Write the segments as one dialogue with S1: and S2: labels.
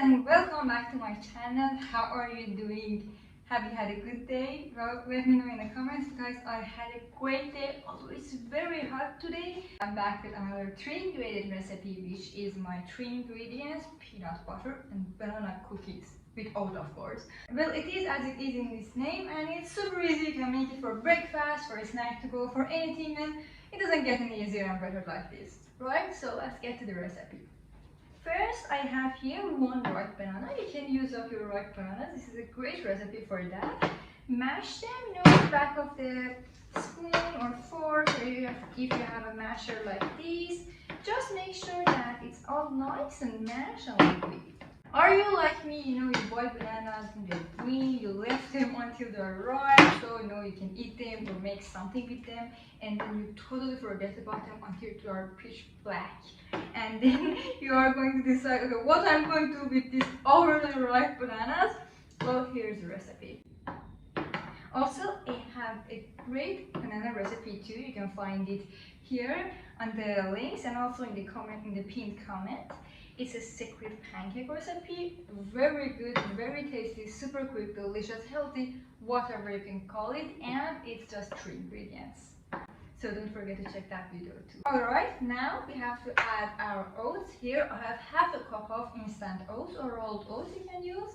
S1: and welcome back to my channel. How are you doing? Have you had a good day? Well, let me know in the comments, guys. I had a great day, although it's very hot today. I'm back with another 3 ingredient recipe, which is my 3 ingredients: peanut butter and banana cookies with oat, of course. Well, it is as it is in this name, and it's super easy. You can make it for breakfast, for a snack to go, for anything, and it doesn't get any easier and better like this, right? So let's get to the recipe. First, I have here 1 ripe banana. You can use up your ripe bananas. This is a great recipe for that. Mash them, with the back of the spoon or fork, or if you have a masher like this. Just make sure that it's all nice and mashed and liquid. Are you like me? You buy bananas when they're green, you left them until they're ripe, so you can eat them or make something with them, and then you totally forget about them until they are pitch black. And then you are going to decide, okay, what I'm going to do with these overly ripe bananas? Well, here's the recipe. Also, I have a great banana recipe too. You can find it here on the links and also in the pinned comment. It's a secret pancake recipe. Very good, very tasty, super quick, delicious, healthy, whatever you can call it, and it's just 3 ingredients. So don't forget to check that video too. Alright, now we have to add our oats. Here I have half a cup of instant oats or rolled oats you can use.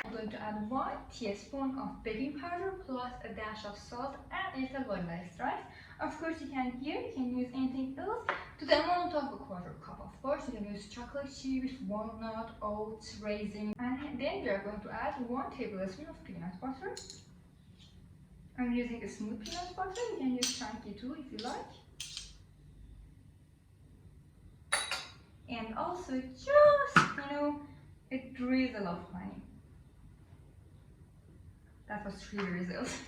S1: I'm going to add 1 teaspoon of baking powder plus a dash of salt and a little vanilla extract. Of course, you can use anything else to the amount of a 1/4 cup. Of course, you can use chocolate chips, walnut, oats, raisin, and then we are going to add 1 tablespoon of peanut butter. I'm using a smooth peanut butter. You can use chunky too if you like. And also just, a drizzle of honey. That was 3 results.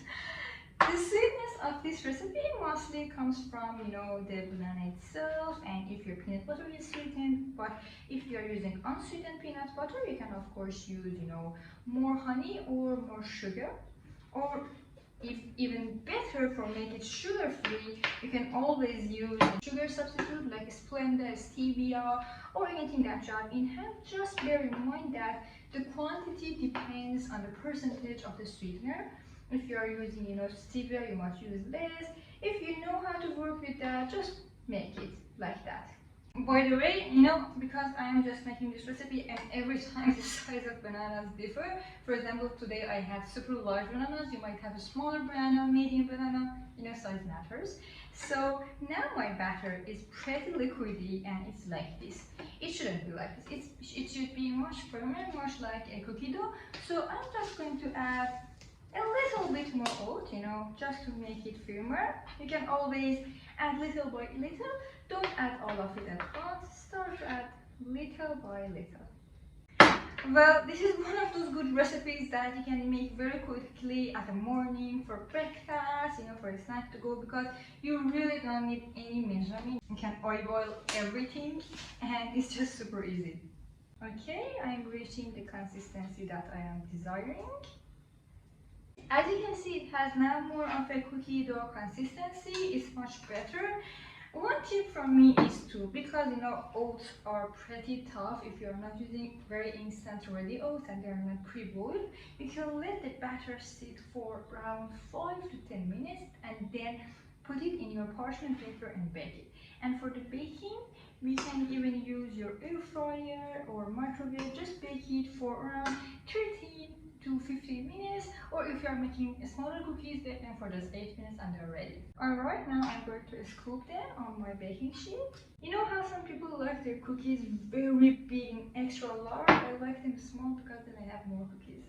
S1: The sweetness of this recipe mostly comes from, the banana itself, and if your peanut butter is sweetened. But if you are using unsweetened peanut butter, you can of course use, more honey or more sugar. Or if even better, for make it sugar-free, you can always use a sugar substitute like Splenda, stevia, or anything that you have in hand. Just bear in mind that the quantity depends on the percentage of the sweetener. If you are using, stevia, you must use less. If you know how to work with that, just make it like that. By the way, because I am just making this recipe and every time the size of bananas differ. For example, today I have super large bananas. You might have a smaller banana, medium banana, size matters. So now my batter is pretty liquidy and it's like this. It shouldn't be like this. It should be much firmer, much like a cookie dough. So I'm just going to add a little bit more oat, just to make it firmer. You can always add little by little. Don't add all of it at once. Start to add little by little. Well, this is one of those good recipes that you can make very quickly at the morning for breakfast, for a snack to go, because you really don't need any measurement. You can oil everything and it's just super easy. Okay, I'm reaching the consistency that I am desiring. As you can see, it has now more of a cookie dough consistency. It's much better. 1 tip from me is to, because oats are pretty tough, if you're not using very instant ready oats and they're not pre-boiled, you can let the batter sit for around 5 to 10 minutes and then put it in your parchment paper and bake it. And for the baking, we can even use your air fryer or microwave. Just bake it for around 13 to 15 minutes, or if you are making smaller cookies, bake them for just 8 minutes and they're ready. Alright, now I'm going to scoop them on my baking sheet. You know how some people like their cookies very big and extra large? I like them small because then I have more cookies.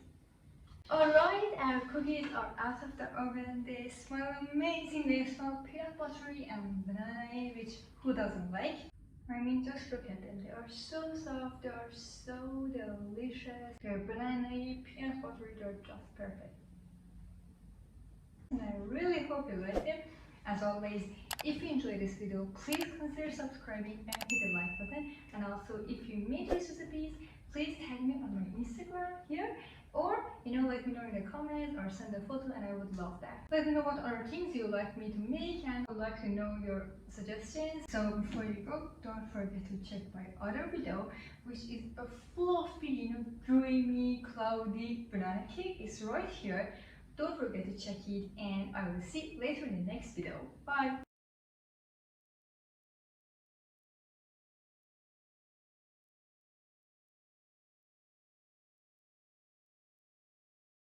S1: Alright, our cookies are out of the oven. They smell amazing. They smell peanut buttery and banana, which who doesn't like? I mean, just look at them. They are so soft, they are so delicious. They're banana-y, peanut buttery, they're just perfect. And I really hope you like them. As always, if you enjoyed this video, please consider subscribing and hit the like button. And also, if you made these recipes, please tag me on my Instagram here, or Let me know in the comments or send a photo, and I would love that. Let me know what other things you would like me to make, and I would like to know your suggestions. So before you go, don't forget to check my other video, which is a fluffy, dreamy, cloudy banana cake. It's right here. Don't forget to check it, and I will see you later in the next video. Bye!